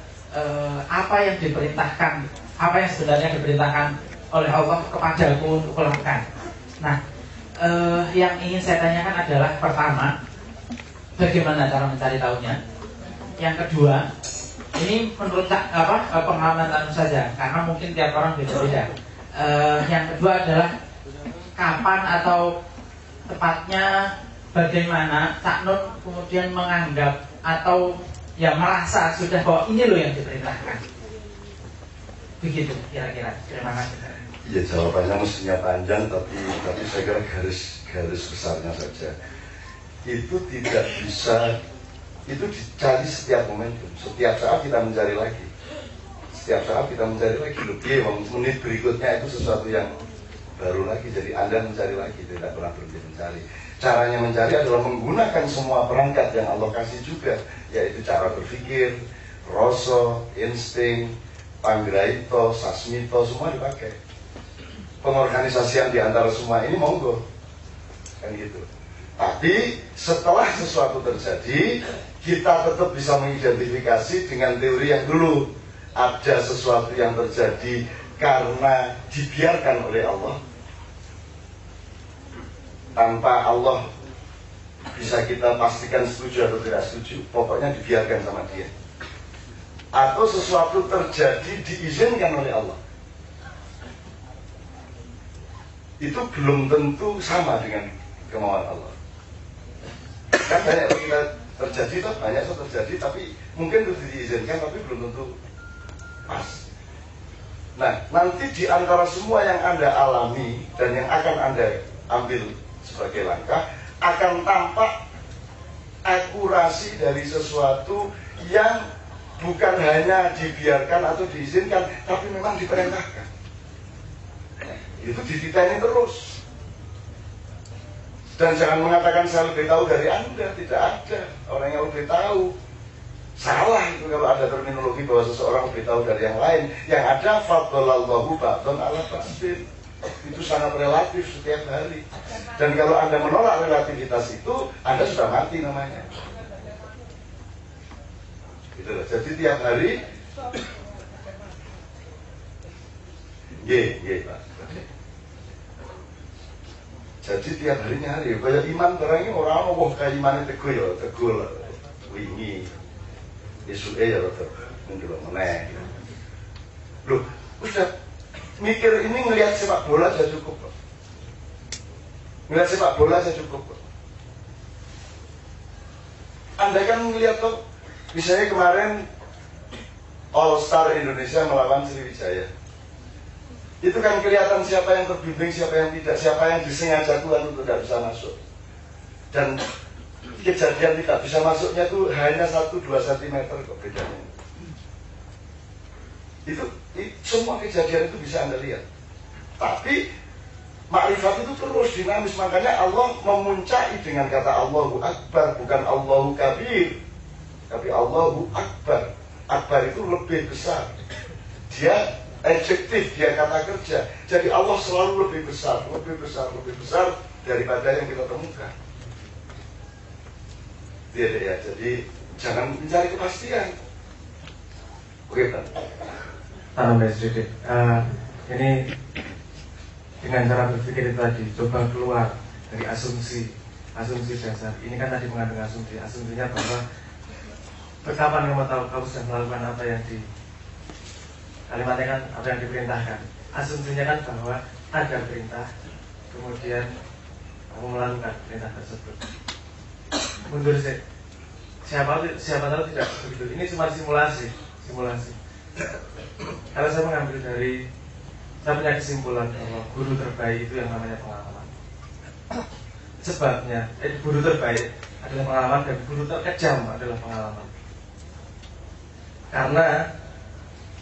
apa yang diperintahkan, apa yang sebenarnya diperintahkan oleh Allah kepadaku untuk kulakukan. Nah, yang ingin saya tanyakan adalah pertama, bagaimana cara mencari tahunya? Yang kedua, ini menurut pengalaman Cak Nun saja, karena mungkin tiap orang beda-beda. Yang kedua adalah kapan atau tepatnya bagaimana Cak Nun kemudian menganggap atau ya merasa sudah bahwa ini loh yang diperintahkan. Begitu kira-kira. Terima kasih. Iya, jawabannya mestinya panjang, tapi saya kira garis besarnya saja. Itu tidak bisa, itu dicari setiap momentum. Setiap saat kita mencari lagi. Setiap saat kita mencari lagi. Lebih menit berikutnya itu sesuatu yang baru lagi. Jadi Anda mencari lagi, tidak pernah berhenti mencari. Caranya mencari adalah menggunakan semua perangkat yang Allah kasih juga, yaitu cara berpikir, rasa, insting, panggraito, sasmito, semua dipakai. Pengorganisasian di antara semua ini monggo, kan gitu. Tapi setelah sesuatu terjadi, kita tetap bisa mengidentifikasi dengan teori yang dulu. Ada sesuatu yang terjadi karena dibiarkan oleh Allah. Tanpa Allah bisa kita pastikan setuju atau tidak setuju, pokoknya dibiarkan sama dia. Atau sesuatu terjadi diizinkan oleh Allah. Itu belum tentu sama dengan kemauan Allah. Kan banyak kita terjadi, toh banyak terjadi, tapi mungkin itu diizinkan, tapi belum tentu pas. Nah, nanti di antara semua yang Anda alami dan yang akan Anda ambil sebagai langkah, akan tampak akurasi dari sesuatu yang bukan hanya dibiarkan atau diizinkan, tapi memang diperintahkan. Itu dititeni terus. Dan jangan mengatakan saya lebih tahu dari Anda. Tidak ada orang yang lebih tahu. Salah itu kalau ada terminologi bahwa seseorang lebih tahu dari yang lain. Yang ada faddalallahu ba'dhan ala ba'dhin. Itu sangat relatif setiap hari. Dan kalau Anda menolak relativitas itu, Anda sudah mati namanya. Gitu loh. Jadi tiap hari Pak. Jadi tiap hari nyari, kayak iman barangnya orang kayak iman teguh ya, teguh wingi, isuke ya betul. mendelok meneh. Loh, udah mikir ini ngelihat sepak bola saja cukup kok. Ngelihat sepak bola saja cukup kok. Anda kan ngelihat kok, misalnya kemarin All Star Indonesia melawan Sriwijaya. Itu kan kelihatan siapa yang terbimbing, siapa yang tidak, siapa yang disengaja Tuhan untuk tidak bisa masuk. Dan kejadian tidak bisa masuknya itu hanya 1-2 cm kok bedanya. Itu semua kejadian itu bisa Anda lihat. Tapi makrifat itu terus dinamis, makanya Allah memuncaki dengan kata Allahu Akbar, bukan Allahu Kabir, tapi Allahu Akbar. Akbar itu lebih besar. Dia adjektif, dia kata kerja. Jadi Allah selalu lebih besar, lebih besar, lebih besar daripada yang kita temukan. Ya, jadi jangan mencari kepastian. Oke, Pak. Tambah sedikit. Ini dengan cara berpikir itu tadi, coba keluar dari asumsi dasar. Ini kan tadi mengandung asumsinya bahwa kapan kamu tahu kamu sudah melakukan apa yang di kalimatnya kan apa yang diperintahkan. Asumsinya kan bahwa ada perintah, kemudian kamu melakukan perintah tersebut. Mundur sih. Siapa tahu tidak begitu. Ini cuma simulasi. Kalau saya mengambil dari, saya punya kesimpulan bahwa guru terbaik itu yang namanya pengalaman. Sebabnya, guru terbaik adalah pengalaman dan guru terkejam adalah pengalaman. Karena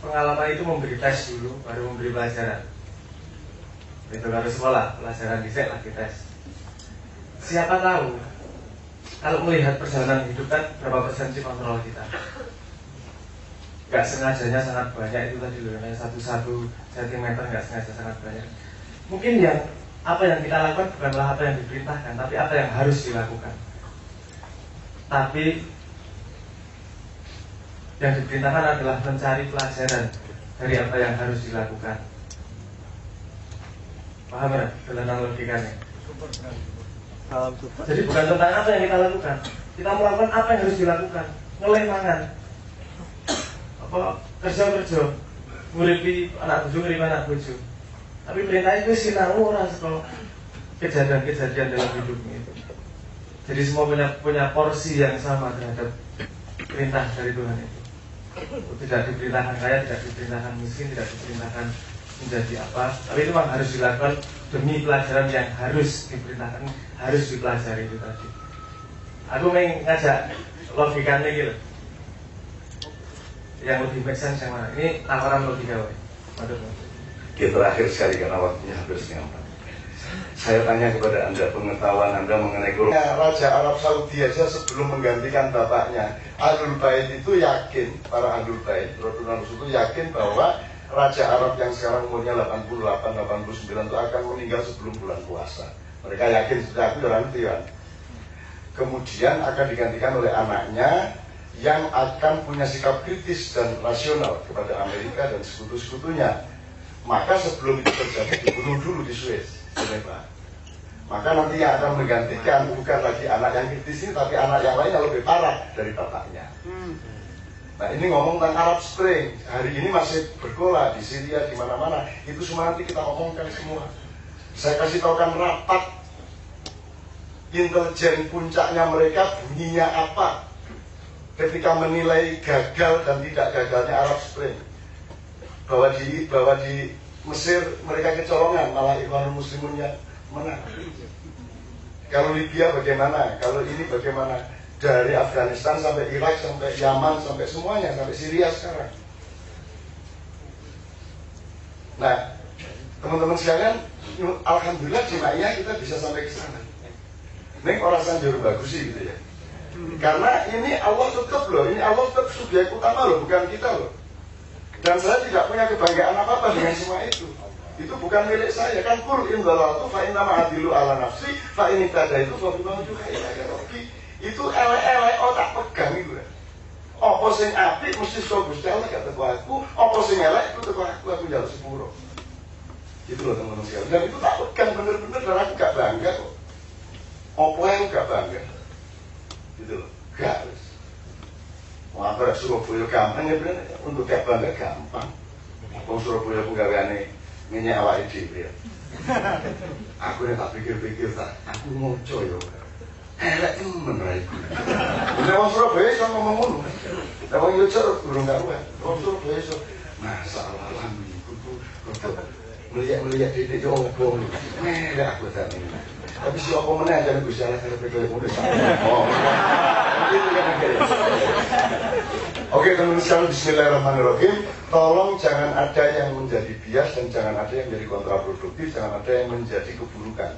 pengalaman itu memberi tes dulu, baru memberi pelajaran. Itu baru sekolah, pelajaran dicek lagi tes. Siapa tahu, kalau melihat perjalanan hidup kan berapa persen sih kontrol kita? Gak sengajanya sangat banyak, itu tadi loh, hanya 1 cm gak sengaja sangat banyak. Mungkin apa yang kita lakukan bukanlah apa yang diperintahkan, tapi apa yang harus dilakukan. Tapi yang diperintahkan adalah mencari pelajaran dari apa yang harus dilakukan. Paham ya? Dalam logikanya. Jadi bukan tentang apa yang kita lakukan, kita melakukan apa yang harus dilakukan. Ngelih mangan, apa kerja nguripi anak bojo. Tapi perintahnya itu sinau orang sekolah kejadian-kejadian dalam hidupnya itu. Jadi semua punya porsi yang sama terhadap perintah dari Tuhan itu. Tidak diperintahkan kaya, tidak diperintahkan miskin, tidak diperintahkan menjadi apa, tapi itu memang harus dilakukan demi pelajaran yang harus diperintahkan, harus dipelajari itu tadi. Aku ngajak logikanya gitu, yang lebih make sense yang mana? Ini tawaran logika, woy. Oke, terakhir sekali karena waktunya hampir setengah 4. Saya tanya kepada Anda, pengetahuan Anda mengenai Raja Arab Saudi aja sebelum menggantikan bapaknya, Ahlul Bait itu yakin, para Ahlul Bait, Rasulullah itu yakin bahwa Raja Arab yang sekarang umurnya 88-89 itu akan meninggal sebelum bulan puasa. Mereka yakin, sudah aku nanti ya. Kemudian akan digantikan oleh anaknya yang akan punya sikap kritis dan rasional kepada Amerika dan sekutu-sekutunya. Maka sebelum itu terjadi dibunuh dulu di Suez, Geneva. Maka nanti yang akan menggantikan bukan lagi anak yang kritis ini, tapi anak yang lain yang lebih parah dari bapaknya. Nah ini ngomong tentang Arab Spring, hari ini masih bergolak di Syria, di mana-mana. Itu semua nanti kita omongkan semua. Saya kasih tahukan rapat intelijen puncaknya mereka bunyinya apa ketika menilai gagal dan tidak gagalnya Arab Spring. Bahwa di Mesir mereka kecolongan, malah Ikhwanul Muslimunnya menang. Kalau Libya bagaimana? Kalau ini bagaimana? Dari Afghanistan sampai Irak, sampai Yaman, sampai semuanya, sampai Syria sekarang. Nah, teman-teman sekalian, alhamdulillah Jimaiyah kita bisa sampai ke sana. Ini orang sanjur bagus sih gitu ya. Karena ini Allah tetap loh, ini Allah tetap subjek utama loh, bukan kita loh. Dan saya tidak punya kebanggaan apa-apa dengan semua itu. Itu bukan milik saya. Kan kul in dalaltu fa inna ma'adilu ala nafsi fa in tada itu fa bima juga ya Rabbi. Itu elek-elek otak pegang itu. Apa sing apik mesti saka Gusti Allah gak teko aku, apa sing elek itu teko aku njaluk sepuro. Gitu loh teman-teman sekalian. Dan itu tak pegang bener-bener dan aku gak bangga kok. Apa yang gak bangga? Gitu loh. Gak. Wah, aku Surabaya gampang ya bener. Untuk kayak bangga gampang. Wong Surabaya penggaweane minyak awake dhewe ya. Aku nek tak pikir-pikir tak, aku ngoco yo. Elek temen ra iku. Nek wong Surabaya iso ngomong ngono. Nek wong Yogyakarta durung karuan. Wong Surabaya iso masalah lambungku tuh melihat dedek yo opo. Elek aku tak ngene. Tapi siapa meneh jane Gusti Allah karepe koyo ngono. Oh. Oke teman-teman sekalian, bismillahirrahmanirrahim. Tolong jangan ada yang menjadi bias dan jangan ada yang menjadi kontraproduktif, jangan ada yang menjadi keburukan.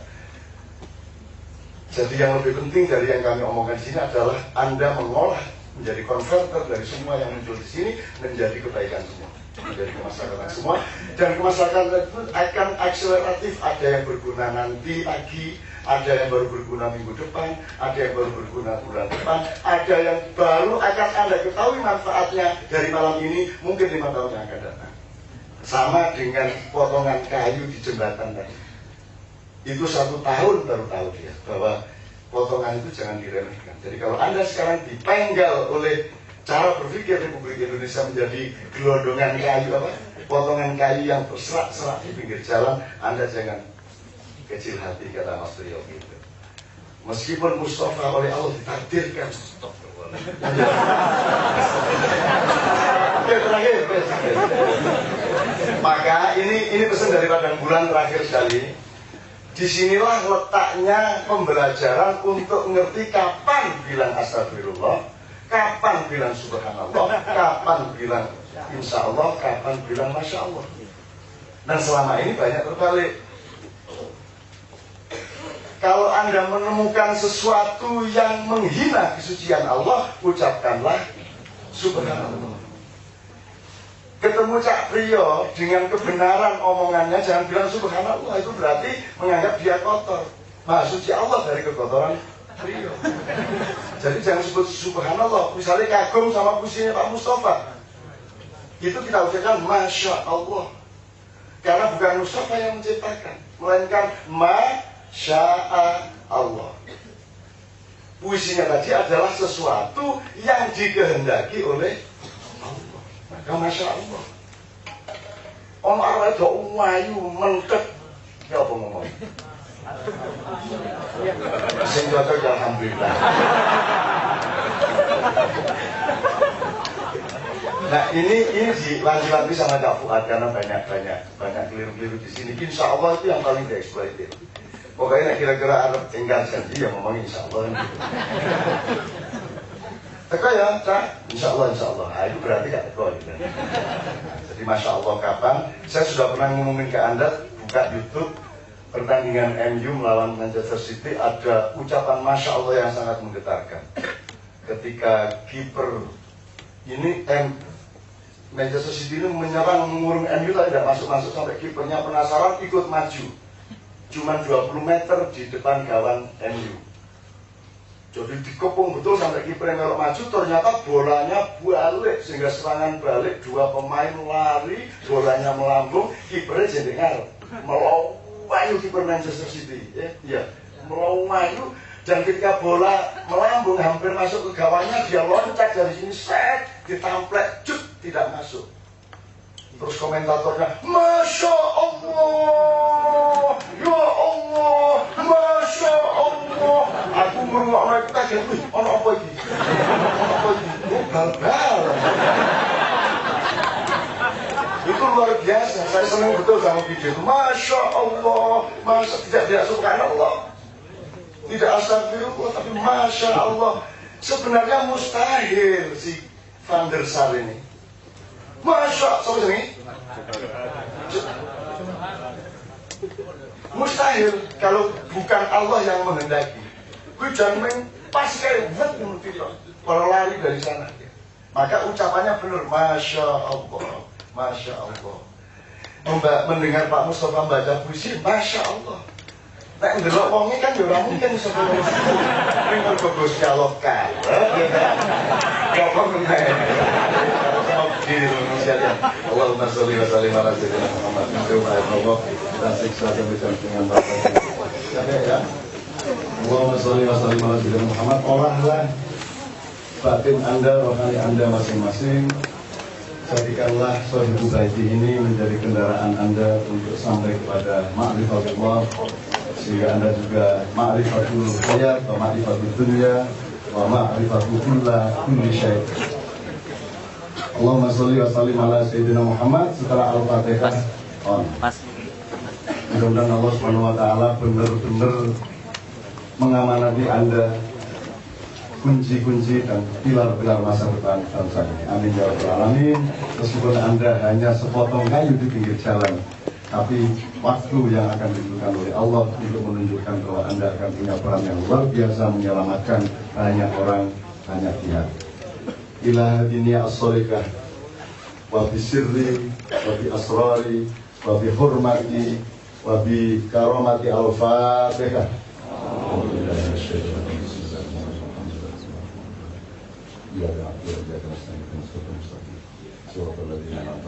Jadi yang lebih penting dari yang kami omongkan di sini adalah Anda mengolah menjadi konverter dari semua yang muncul di sini menjadi kebaikan semua, menjadi kemaslahatan semua. Dan kemaslahatan itu akan akseleratif, ada yang berguna nanti pagi, ada yang baru berguna minggu depan, ada yang baru berguna bulan depan, ada yang baru akan Anda ketahui manfaatnya dari malam ini, mungkin 5 tahun yang akan datang. Sama dengan potongan kayu di jembatan tadi. Itu 1 tahun baru tahu dia bahwa potongan itu jangan diremehkan. Jadi kalau Anda sekarang dipenggal oleh cara berpikir Republik Indonesia menjadi gelondongan kayu potongan kayu yang berserak-serak di pinggir jalan, Anda jangan kecil hati, kata Mas Priyo gitu. Meskipun Mustafa oleh Allah ditakdirkan terakhir. Maka ini pesan dari Padang Bulan terakhir sekali. Disinilah letaknya pembelajaran untuk ngerti kapan bilang astagfirullah, kapan bilang subhanallah, kapan bilang insya Allah, kapan bilang masya Allah. Dan selama ini banyak terbalik. Kalau Anda menemukan sesuatu yang menghina kesucian Allah, ucapkanlah subhanallah. Ketemu Cak Priyo dengan kebenaran omongannya, jangan bilang subhanallah, itu berarti menganggap dia kotor. Maha suci Allah dari kekotoran Priyo. Jadi jangan sebut subhanallah. Misalnya kagum sama puisinya Pak Mustafa, itu kita ucapkan masya Allah, karena bukan Mustafa yang menciptakan, melainkan Masya Allah. Puisinya tadi adalah sesuatu yang dikehendaki oleh Allah. Maka Masya Allah. Ono arep do wayu mentek. Ya apa ngomong? Sing cocok alhamdulillah. Nah ini dilanjut-lanjut sama Kak Fuad karena banyak keliru-keliru di sini. Insya Allah itu yang paling dieksploitir. Pokoknya kira-kira Arab tinggal janji yang ngomong insya Allah gitu. Teka ya, Cak? Insya Allah. Nah, itu berarti gak teko gitu. Jadi Masya Allah kapan? Saya sudah pernah ngomongin ke Anda, buka YouTube pertandingan MU melawan Manchester City, ada ucapan Masya Allah yang sangat menggetarkan. Ketika kiper ini Manchester City ini menyerang mengurung MU, tidak masuk-masuk sampai kipernya penasaran ikut maju. Cuma 20 meter di depan gawang MU. Jadi dikepung betul sampai kiper yang melok maju, ternyata bolanya balik sehingga serangan balik, 2 pemain lari, bolanya melambung, kipernya jendengar melayu kiper Manchester City, ya, melayu. Dan ketika bola melambung hampir masuk ke gawangnya, dia loncat dari sini, set, ditamplek, cut, tidak masuk. Terus komentatornya, Masya Allah, Ya Allah, Masya Allah. Aku merungokno iki kaget, wih, ono apa iki? Apa iki? Oh, bal-bal. Itu luar biasa, saya senang betul sama video itu. Masya Allah, tidak subhanallah, tidak astagfirullah, tapi Masya Allah. Sebenarnya mustahil si Van der Sar ini. Masya Allah, mustahil kalau bukan Allah yang menghendaki. Gue jangan pas kayak kalau lari dari sana. Maka ucapannya benar, Masya Allah, Masya Allah. Mendengar Pak Mustafa membaca puisi, Masya Allah. Nek ndelok wonge kan ya ora mungkin sebelum ning mergo Gusti Allah kalah. Ya kok meneh. Allahumma sholli wa sallim ala sayyidina Muhammad. Allah dan siksa dan dengan bapak. Ya. Allahumma sholli wa sallim ala sayyidina Muhammad. Oranglah batin Anda, rohani Anda masing-masing. Jadikanlah Sohibu Baiti ini menjadi kendaraan Anda untuk sampai kepada ma'rifatullah, sehingga Anda juga ma'rifatul hayat wa ma'rifatul dunya wa ma'rifatul kulli syai'. Allahumma sholli wa sallim ala Sayyidina Muhammad. Setelah Al-Fatihah mudah-mudahan Allah Subhanahu wa ta'ala benar-benar mengamanati Anda kunci-kunci dan pilar-pilar masa depan bangsa ini. Amin ya rabbal alamin. Meskipun Anda hanya sepotong kayu di pinggir jalan, tapi waktu yang akan diberikan oleh Allah untuk menunjukkan bahwa Anda akan punya peran yang luar biasa menyelamatkan banyak orang, banyak pihak. Ila dunia as-solikah wa bi sirri wa bi asrari wa bi hurmati wa bi karamati al-fatihah. Ya Allah, ya Allah.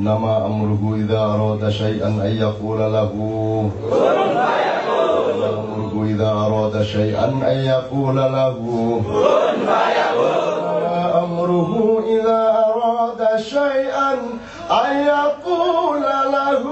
إنما أمره إذا أراد شيئا أن يقول له كن فيكون. أمره إذا أراد شيئا أن يقول له كن فيكون. أمره إذا أراد شيئا أن يقول له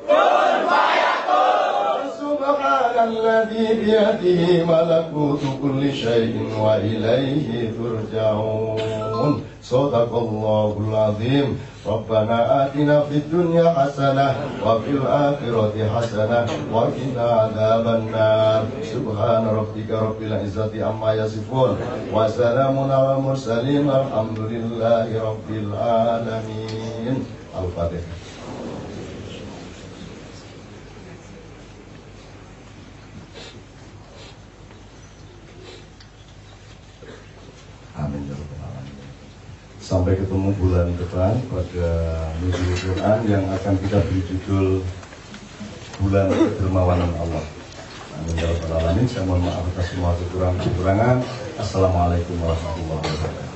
كن فيكون. سبحان الذي بيده ملكوت كل شيء وإليه ترجعون. صدق الله العظيم. ربنا آتنا في الدنيا حسنة وفي الآخرة حسنة وقنا عذاب النار. سبحان ربك رب العزة عما يصفون وسلام على المرسلين الحمد لله رب العالمين. Al-Fatihah. Amin ya rabbal alamin. Sampai ketemu bulan depan pada Nuzul Quran yang akan kita beri judul Bulan Kedermawanan Allah. Amin ya rabbal alamin. Saya mohon maaf atas semua kekurangan. Assalamualaikum warahmatullahi wabarakatuh.